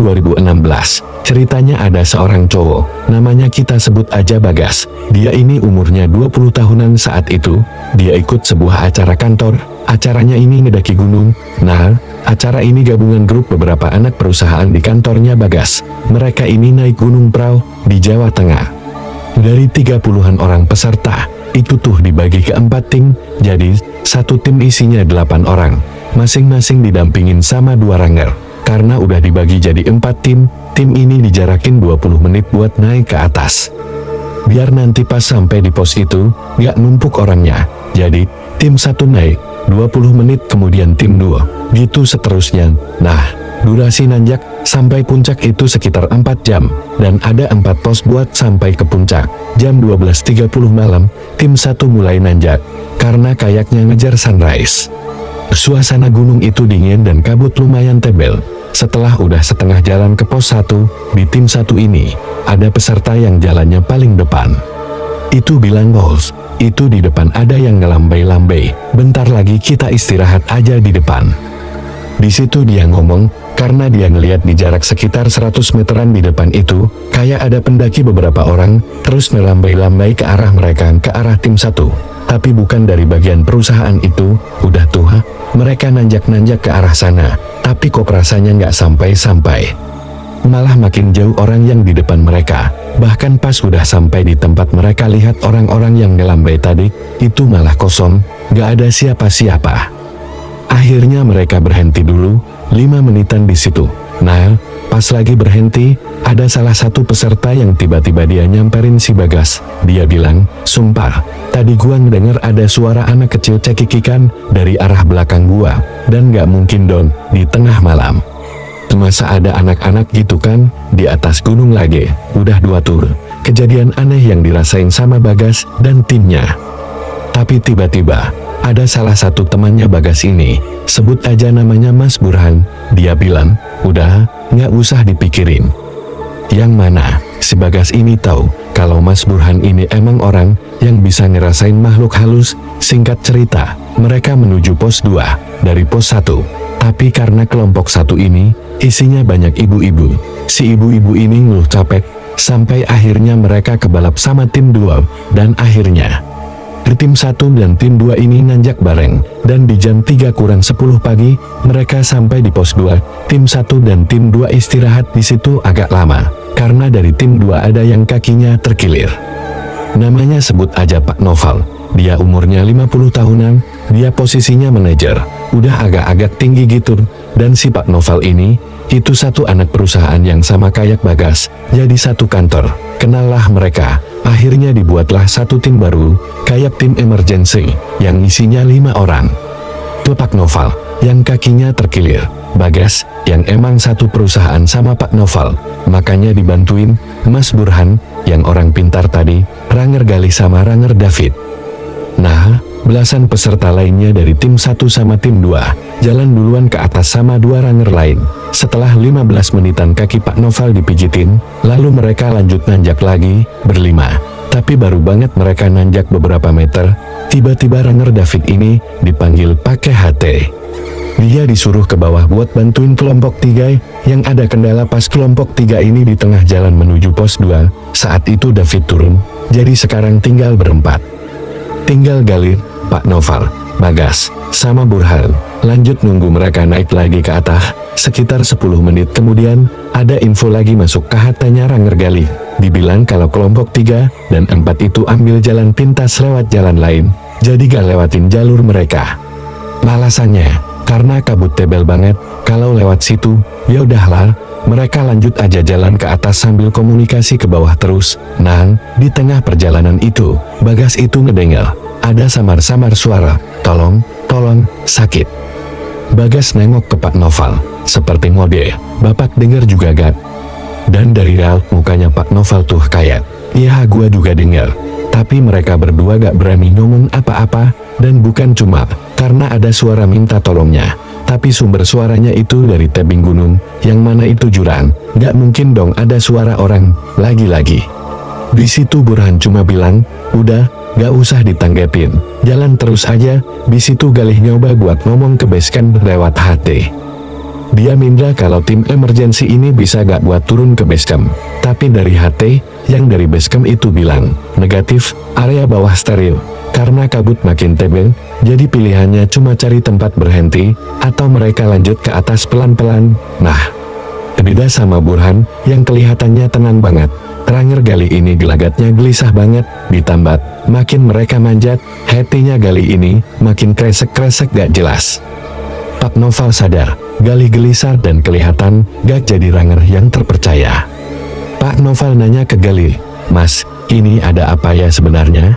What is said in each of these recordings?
2016. Ceritanya ada seorang cowok, namanya kita sebut aja Bagas. Dia ini umurnya 20 tahunan saat itu. Dia ikut sebuah acara kantor. Acaranya ini ngedaki gunung. Nah, acara ini gabungan grup beberapa anak perusahaan di kantornya Bagas. Mereka ini naik gunung perahu di Jawa Tengah. Dari 30-an orang peserta, itu tuh dibagi ke 4 tim. Jadi, satu tim isinya 8 orang. Masing-masing didampingin sama 2 ranger. Karena udah dibagi jadi 4 tim, tim ini dijarakin 20 menit buat naik ke atas. Biar nanti pas sampai di pos itu, gak numpuk orangnya. Jadi, tim 1 naik, 20 menit kemudian tim 2, gitu seterusnya. Nah, durasi nanjak sampai puncak itu sekitar 4 jam, dan ada 4 pos buat sampai ke puncak. Jam 12.30 malam, tim 1 mulai nanjak, karena kayaknya ngejar sunrise. Suasana gunung itu dingin dan kabut lumayan tebel. Setelah udah setengah jalan ke pos 1, di tim 1 ini, ada peserta yang jalannya paling depan. Itu bilang, "Bos, itu di depan ada yang ngelambai-lambai, bentar lagi kita istirahat aja di depan." Di situ dia ngomong, karena dia ngelihat di jarak sekitar 100 meteran di depan itu, kayak ada pendaki beberapa orang, terus ngelambai-lambai ke arah mereka, ke arah tim 1. Tapi bukan dari bagian perusahaan itu. Udah tuh, mereka nanjak-nanjak ke arah sana, tapi kok rasanya nggak sampai-sampai. Malah makin jauh orang yang di depan mereka. Bahkan pas udah sampai di tempat mereka lihat orang-orang yang ngelambai tadi, itu malah kosong, nggak ada siapa-siapa. Akhirnya mereka berhenti dulu, 5 menitan di situ. Nah, pas lagi berhenti, ada salah satu peserta yang tiba-tiba dia nyamperin si Bagas. Dia bilang, "Sumpah, tadi gua ngedenger ada suara anak kecil cekikikan dari arah belakang gua, dan gak mungkin dong, di tengah malam. Masa ada anak-anak gitu kan, di atas gunung lagi." Udah 2 tur, kejadian aneh yang dirasain sama Bagas dan timnya. Tapi tiba-tiba, ada salah satu temannya Bagas ini, sebut aja namanya Mas Burhan. Dia bilang, "Udah, nggak usah dipikirin." Yang mana, si Bagas ini tahu, kalau Mas Burhan ini emang orang, yang bisa ngerasain makhluk halus. Singkat cerita, mereka menuju pos 2, dari pos 1. Tapi karena kelompok 1 ini, isinya banyak ibu-ibu. Si ibu-ibu ini ngeluh capek, sampai akhirnya mereka kebalap sama tim 2, dan akhirnya tim 1 dan tim 2 ini nanjak bareng, dan di jam 3:40 pagi, mereka sampai di pos 2. Tim 1 dan tim 2 istirahat di situ agak lama, karena dari tim 2 ada yang kakinya terkilir. Namanya sebut aja Pak Noval. Dia umurnya 50 tahunan, dia posisinya manajer, udah agak-agak tinggi gitu. Dan si Pak Noval ini, itu satu anak perusahaan yang sama kayak Bagas, jadi satu kantor. Kenallah mereka. Akhirnya dibuatlah satu tim baru, kayak tim emergency, yang isinya 5 orang. Tuh Pak Noval, yang kakinya terkilir. Bagas, yang emang satu perusahaan sama Pak Noval, makanya dibantuin Mas Burhan, yang orang pintar tadi, Ranger Galih sama Ranger David. Nah, belasan peserta lainnya dari tim 1 sama tim 2, jalan duluan ke atas sama 2 ranger lain. Setelah 15 menitan kaki Pak Noval dipijitin, lalu mereka lanjut nanjak lagi, berlima. Tapi baru banget mereka nanjak beberapa meter, tiba-tiba Ranger David ini dipanggil pakai HT. Dia disuruh ke bawah buat bantuin kelompok 3, yang ada kendala pas kelompok 3 ini di tengah jalan menuju pos 2. Saat itu David turun, jadi sekarang tinggal berempat. Tinggal Galih, Pak Noval, Bagas, sama Burhan. Lanjut nunggu mereka naik lagi ke atas. Sekitar 10 menit kemudian, ada info lagi masuk ke HT-nya Ranger Galih. Dibilang kalau kelompok 3 dan 4 itu ambil jalan pintas lewat jalan lain, jadi gak lewatin jalur mereka. Alasannya, karena kabut tebel banget, kalau lewat situ, ya udahlah, mereka lanjut aja jalan ke atas sambil komunikasi ke bawah terus. Nah, di tengah perjalanan itu, Bagas itu ngedengar, ada samar-samar suara, "Tolong, tolong, sakit." Bagas nengok ke Pak Noval, seperti ngode, "Bapak denger juga gak?" Dan dari raut mukanya Pak Noval tuh kayak, "Ya gua juga denger." Tapi mereka berdua gak berani ngomong apa-apa, dan bukan cuma karena ada suara minta tolongnya, tapi sumber suaranya itu dari tebing gunung, yang mana itu jurang, gak mungkin dong ada suara orang. Lagi-lagi, di situ Burhan cuma bilang, "Udah, gak usah ditanggepin, jalan terus aja." Di situ Galih nyoba buat ngomong ke base camp lewat HT. Dia minta kalau tim emergency ini bisa gak buat turun ke basecamp. Tapi dari HT, yang dari basecamp itu bilang, negatif, area bawah steril. Karena kabut makin tebel, jadi pilihannya cuma cari tempat berhenti, atau mereka lanjut ke atas pelan-pelan. Nah, beda sama Burhan, yang kelihatannya tenang banget. Ranger Gali ini gelagatnya gelisah banget, ditambah, makin mereka manjat, hatinya Gali ini, makin kresek-kresek gak jelas. Pak Noval sadar, Gali gelisah dan kelihatan, gak jadi Ranger yang terpercaya. Pak Noval nanya ke Gali, "Mas, ini ada apa ya sebenarnya?"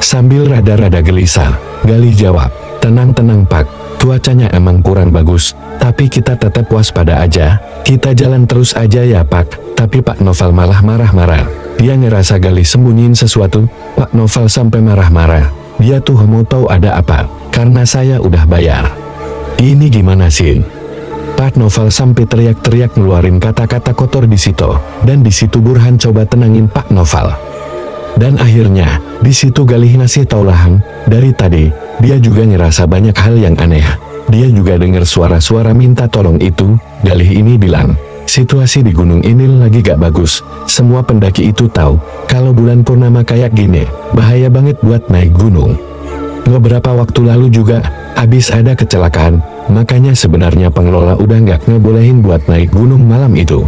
Sambil rada-rada gelisah, Gali jawab, "Tenang-tenang Pak, cuacanya emang kurang bagus, tapi kita tetap waspada aja, kita jalan terus aja ya Pak." Tapi Pak Noval malah marah-marah, dia ngerasa Gali sembunyiin sesuatu. Pak Noval sampai marah-marah, dia tuh mau tahu ada apa, karena saya udah bayar. Ini gimana sih? Pak Noval sampai teriak-teriak ngeluarin kata-kata kotor di situ, dan di situ Burhan coba tenangin Pak Noval. Dan akhirnya, di situ Galih ngasih tau Lahan, dari tadi, dia juga ngerasa banyak hal yang aneh. Dia juga dengar suara-suara minta tolong itu. Galih ini bilang, situasi di gunung ini lagi gak bagus. Semua pendaki itu tahu, kalau bulan purnama kayak gini, bahaya banget buat naik gunung. Beberapa waktu lalu juga, habis ada kecelakaan, makanya sebenarnya pengelola udah gak ngebolehin buat naik gunung malam itu.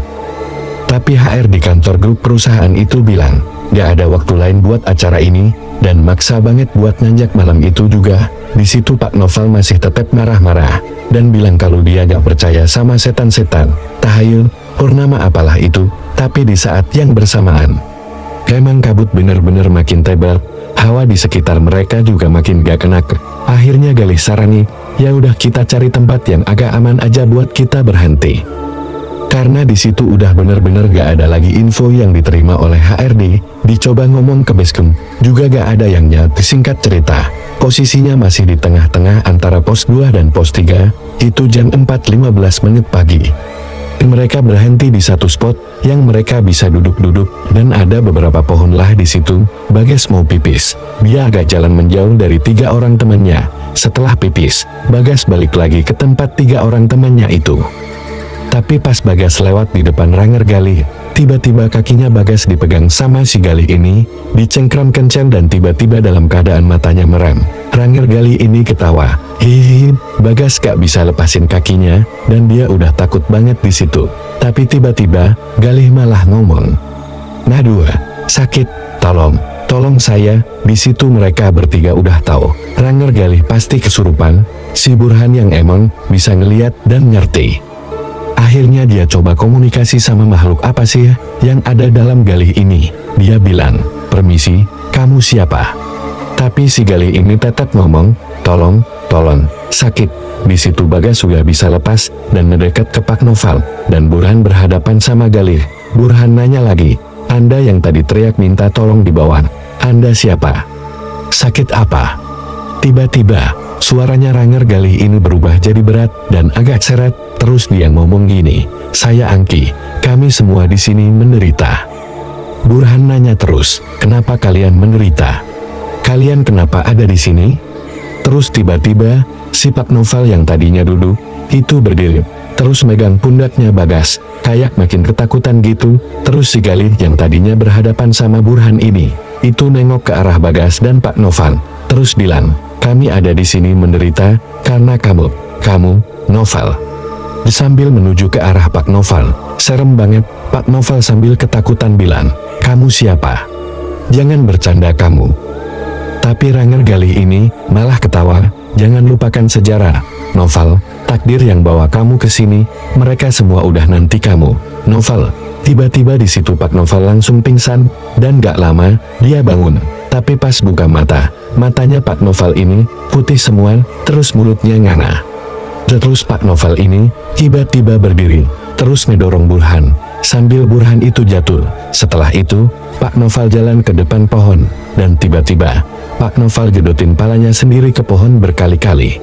Tapi HR di kantor grup perusahaan itu bilang, gak ada waktu lain buat acara ini, dan maksa banget buat nanjak malam itu juga. Di situ Pak Noval masih tetap marah-marah, dan bilang kalau dia gak percaya sama setan-setan, tahayul, purnama apalah itu. Tapi di saat yang bersamaan, emang kabut bener-bener makin tebal. Hawa di sekitar mereka juga makin gak enak. Akhirnya Galih sarani, ya udah kita cari tempat yang agak aman aja buat kita berhenti. Karena di situ udah bener-bener gak ada lagi info yang diterima oleh HRD. Dicoba ngomong ke basecamp, juga gak ada yang nyat. Singkat cerita, posisinya masih di tengah-tengah antara pos 2 dan pos 3. Itu jam 4.15 pagi. Mereka berhenti di satu spot yang mereka bisa duduk-duduk, dan ada beberapa pohon lah di situ. Bagas mau pipis, dia agak jalan menjauh dari 3 orang temannya. Setelah pipis, Bagas balik lagi ke tempat 3 orang temannya itu. Tapi pas Bagas lewat di depan Ranger Gali, tiba-tiba kakinya Bagas dipegang sama si Gali ini, dicengkram kencang dan tiba-tiba dalam keadaan matanya merem. Ranger Gali ini ketawa, hihihi. Bagas gak bisa lepasin kakinya, dan dia udah takut banget di situ. Tapi tiba-tiba, Gali malah ngomong, "Nadua, sakit, tolong saya." Di situ mereka bertiga udah tahu, Ranger Gali pasti kesurupan. Si Burhan yang emang bisa ngeliat dan ngerti. Akhirnya dia coba komunikasi sama makhluk apa sih yang ada dalam Galih ini. Dia bilang, "Permisi, kamu siapa?" Tapi si Galih ini tetap ngomong, tolong, sakit." Di situ Bagas sudah bisa lepas dan mendekat ke Pak Noval, dan Burhan berhadapan sama Galih. Burhan nanya lagi, "Anda yang tadi teriak minta tolong di bawah, Anda siapa? Sakit apa?" Tiba-tiba, suaranya Ranger Galih ini berubah jadi berat dan agak seret. Terus dia ngomong gini, "Saya Angki, kami semua di sini menderita." Burhan nanya terus, "Kenapa kalian menderita? Kalian kenapa ada di sini?" Terus tiba-tiba, si Pak Noval yang tadinya duduk, itu berdiri, terus megang pundaknya Bagas, kayak makin ketakutan gitu. Terus si Galih yang tadinya berhadapan sama Burhan ini, itu nengok ke arah Bagas dan Pak Noval, terus bilang, "Kami ada di sini menderita, karena kamu, Noval." Sambil menuju ke arah Pak Noval, serem banget. Pak Noval sambil ketakutan bilang, "Kamu siapa? Jangan bercanda kamu." Tapi Ranger Galih ini malah ketawa, "Jangan lupakan sejarah, Noval, takdir yang bawa kamu ke sini, mereka semua udah nanti kamu, Noval." Tiba-tiba di situ Pak Noval langsung pingsan, dan gak lama, dia bangun. Tapi pas buka mata, matanya Pak Noval ini putih semua, terus mulutnya nganga. Terus Pak Noval ini tiba-tiba berdiri, terus ngedorong Burhan, sambil Burhan itu jatuh. Setelah itu, Pak Noval jalan ke depan pohon, dan tiba-tiba, Pak Noval jedotin palanya sendiri ke pohon berkali-kali.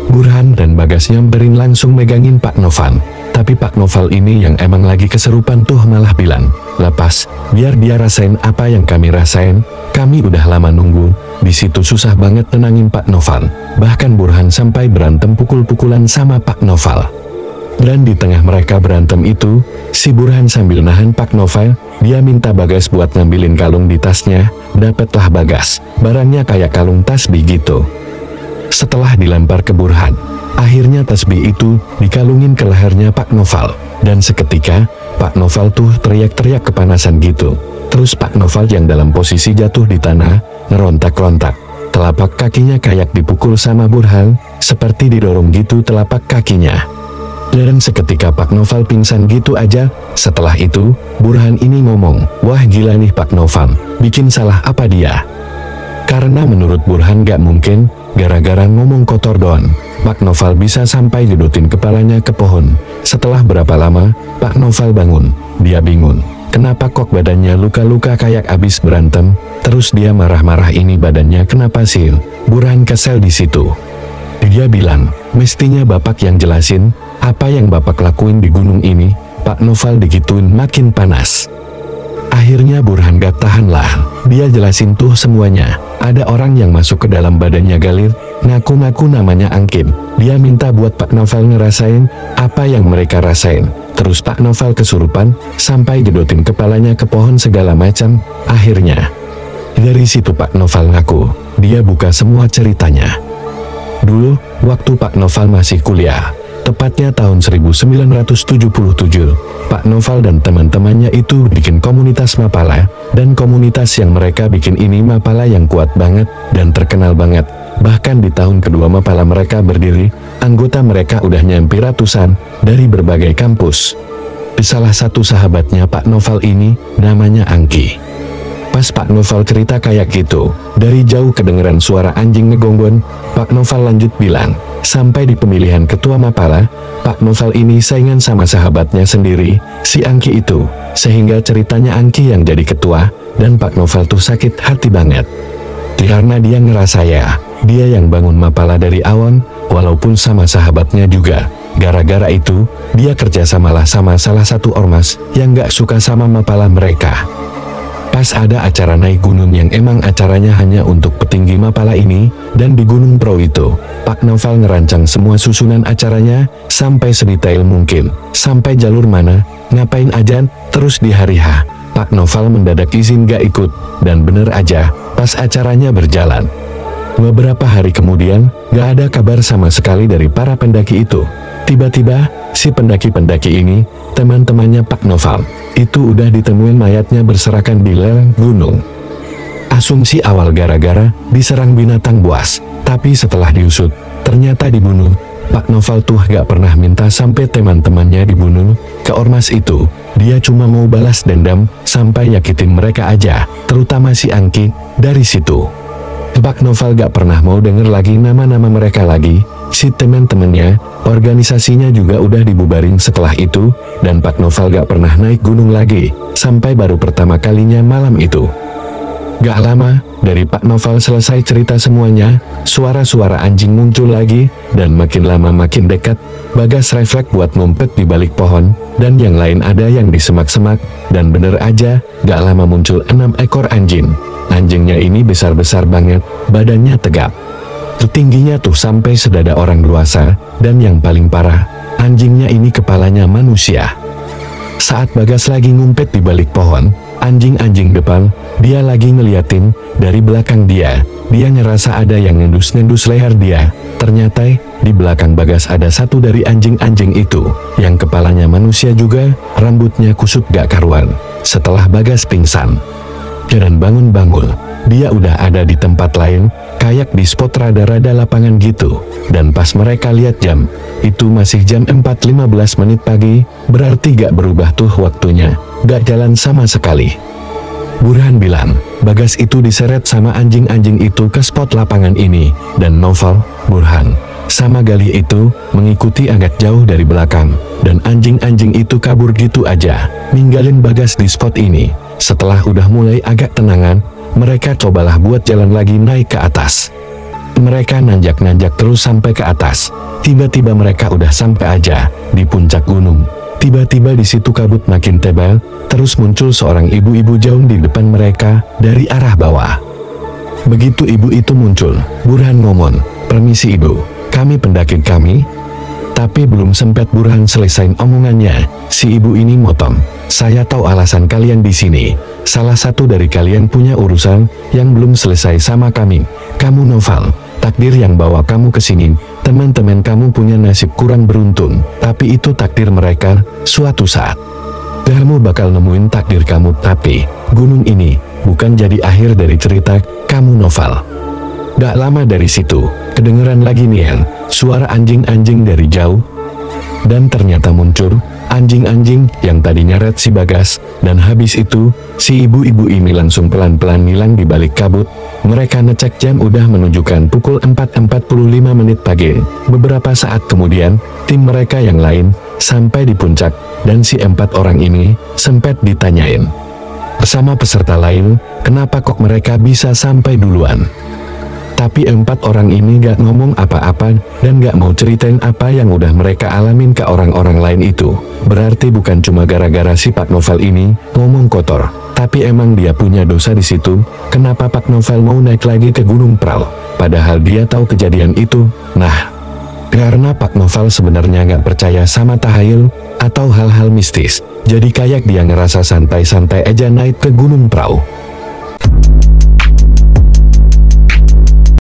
Burhan dan Bagas nyamperin langsung megangin Pak Noval. Tapi Pak Noval ini yang emang lagi keserupan tuh malah bilang, "Lepas, biar dia rasain apa yang kami rasain, kami udah lama nunggu." Di situ susah banget tenangin Pak Noval. Bahkan Burhan sampai berantem pukul-pukulan sama Pak Noval. Dan di tengah mereka berantem itu, si Burhan sambil nahan Pak Noval, dia minta Bagas buat ngambilin kalung di tasnya. Dapatlah Bagas, barangnya kayak kalung tasbih gitu. Setelah dilempar ke Burhan, akhirnya tasbih itu dikalungin ke lehernya Pak Noval. Dan seketika, Pak Noval tuh teriak-teriak kepanasan gitu. Terus Pak Noval yang dalam posisi jatuh di tanah, ngerontak-rontak. Telapak kakinya kayak dipukul sama Burhan, seperti didorong gitu telapak kakinya. Dan seketika Pak Noval pingsan gitu aja. Setelah itu, Burhan ini ngomong, "Wah gila nih Pak Noval, bikin salah apa dia?" Karena menurut Burhan gak mungkin, gara-gara ngomong kotor doang, Pak Noval bisa sampai gedotin kepalanya ke pohon. Setelah berapa lama, Pak Noval bangun. Dia bingung, kenapa kok badannya luka-luka kayak abis berantem. Terus dia marah-marah, ini badannya kenapa sih? Burhan kesel di situ. Dia bilang, mestinya bapak yang jelasin, apa yang bapak lakuin di gunung ini. Pak Noval digituin makin panas. Akhirnya Burhan gak tahan lah, dia jelasin tuh semuanya. Ada orang yang masuk ke dalam badannya Galir, ngaku-ngaku namanya Angkim. Dia minta buat Pak Noval ngerasain apa yang mereka rasain. Terus Pak Noval kesurupan, sampai gedotin kepalanya ke pohon segala macam. Akhirnya, dari situ Pak Noval ngaku, dia buka semua ceritanya. Dulu, waktu Pak Noval masih kuliah, tepatnya tahun 1977, Pak Noval dan teman-temannya itu bikin komunitas Mapala, dan komunitas yang mereka bikin ini Mapala yang kuat banget, dan terkenal banget. Bahkan di tahun kedua Mapala mereka berdiri, anggota mereka udah nyampe ratusan, dari berbagai kampus. Salah satu sahabatnya Pak Noval ini, namanya Angki. Pas Pak Noval cerita kayak gitu, dari jauh kedengeran suara anjing ngegonggon. Pak Noval lanjut bilang, sampai di pemilihan ketua Mapala, Pak Noval ini saingan sama sahabatnya sendiri, si Angki itu. Sehingga ceritanya Angki yang jadi ketua, dan Pak Noval tuh sakit hati banget. Karena dia ngerasa ya, dia yang bangun Mapala dari awal, walaupun sama sahabatnya juga. Gara-gara itu, dia kerjasamalah sama salah satu ormas, yang gak suka sama Mapala mereka. Pas ada acara naik gunung yang emang acaranya hanya untuk petinggi Mapala ini, dan di Gunung Pro itu, Pak Noval ngerancang semua susunan acaranya, sampai sedetail mungkin, sampai jalur mana, ngapain aja. Terus di hari H, Pak Noval mendadak izin gak ikut, dan bener aja, pas acaranya berjalan. Beberapa hari kemudian, gak ada kabar sama sekali dari para pendaki itu. Tiba-tiba, si pendaki-pendaki ini, teman-temannya Pak Noval, itu udah ditemuin mayatnya berserakan di lereng gunung. Asumsi awal gara-gara diserang binatang buas, tapi setelah diusut, ternyata dibunuh. Pak Noval tuh gak pernah minta sampai teman-temannya dibunuh. Ke ormas itu, dia cuma mau balas dendam, sampai nyakitin mereka aja, terutama si Angki. Dari situ, Pak Noval gak pernah mau denger lagi nama-nama mereka lagi. Si teman-temannya, organisasinya juga udah dibubarin setelah itu, dan Pak Noval gak pernah naik gunung lagi, sampai baru pertama kalinya malam itu. Gak lama, dari Pak Noval selesai cerita semuanya, suara-suara anjing muncul lagi, dan makin lama makin dekat. Bagas refleks buat ngumpet di balik pohon, dan yang lain ada yang di semak-semak, dan bener aja, gak lama muncul 6 ekor anjing. Anjingnya ini besar-besar banget, badannya tegap. Tingginya tuh sampai sedada orang dewasa, dan yang paling parah, anjingnya ini kepalanya manusia. Saat Bagas lagi ngumpet di balik pohon, anjing-anjing depan, dia lagi ngeliatin, dari belakang dia ngerasa ada yang ngendus-ngendus leher dia. Ternyata, di belakang Bagas ada satu dari anjing-anjing itu, yang kepalanya manusia juga, rambutnya kusut gak karuan. Setelah Bagas pingsan dan bangun-bangun, dia udah ada di tempat lain, kayak di spot rada-rada lapangan gitu. Dan pas mereka lihat jam, itu masih jam 4.15 menit pagi, berarti gak berubah tuh waktunya, gak jalan sama sekali. Burhan bilang, Bagas itu diseret sama anjing-anjing itu ke spot lapangan ini, dan Noval, Burhan, sama Galih itu, mengikuti agak jauh dari belakang, dan anjing-anjing itu kabur gitu aja, ninggalin Bagas di spot ini. Setelah udah mulai agak tenangan, mereka cobalah buat jalan lagi naik ke atas. Mereka nanjak-nanjak terus sampai ke atas. Tiba-tiba mereka udah sampai aja di puncak gunung. Tiba-tiba di situ kabut makin tebal, terus muncul seorang ibu-ibu jauh di depan mereka dari arah bawah. Begitu ibu itu muncul, Burhan ngomong, "Permisi ibu, kami pendaki kami." Tapi belum sempat Burhan selesai omongannya, si ibu ini motong. Saya tahu alasan kalian di sini. Salah satu dari kalian punya urusan yang belum selesai sama kami. Kamu Noval, takdir yang bawa kamu ke sini. Teman-teman kamu punya nasib kurang beruntung, tapi itu takdir mereka. Suatu saat kamu bakal nemuin takdir kamu. Tapi gunung ini bukan jadi akhir dari cerita kamu Noval. Gak lama dari situ, kedengeran lagi nih suara anjing-anjing dari jauh. Dan ternyata muncul anjing-anjing yang tadi nyeret si Bagas. Dan habis itu, si ibu-ibu ini langsung pelan-pelan hilang di balik kabut. Mereka ngecek jam udah menunjukkan pukul 4.45 pagi. Beberapa saat kemudian, tim mereka yang lain sampai di puncak. Dan si 4 orang ini sempat ditanyain bersama peserta lain, kenapa kok mereka bisa sampai duluan. Tapi 4 orang ini gak ngomong apa-apa dan gak mau ceritain apa yang udah mereka alamin ke orang-orang lain itu. Berarti bukan cuma gara-gara si Pak Novel ini ngomong kotor, tapi emang dia punya dosa di situ. Kenapa Pak Novel mau naik lagi ke Gunung Prau, padahal dia tahu kejadian itu? Nah, karena Pak Novel sebenarnya gak percaya sama tahayul atau hal-hal mistis, jadi kayak dia ngerasa santai-santai aja naik ke Gunung Prau.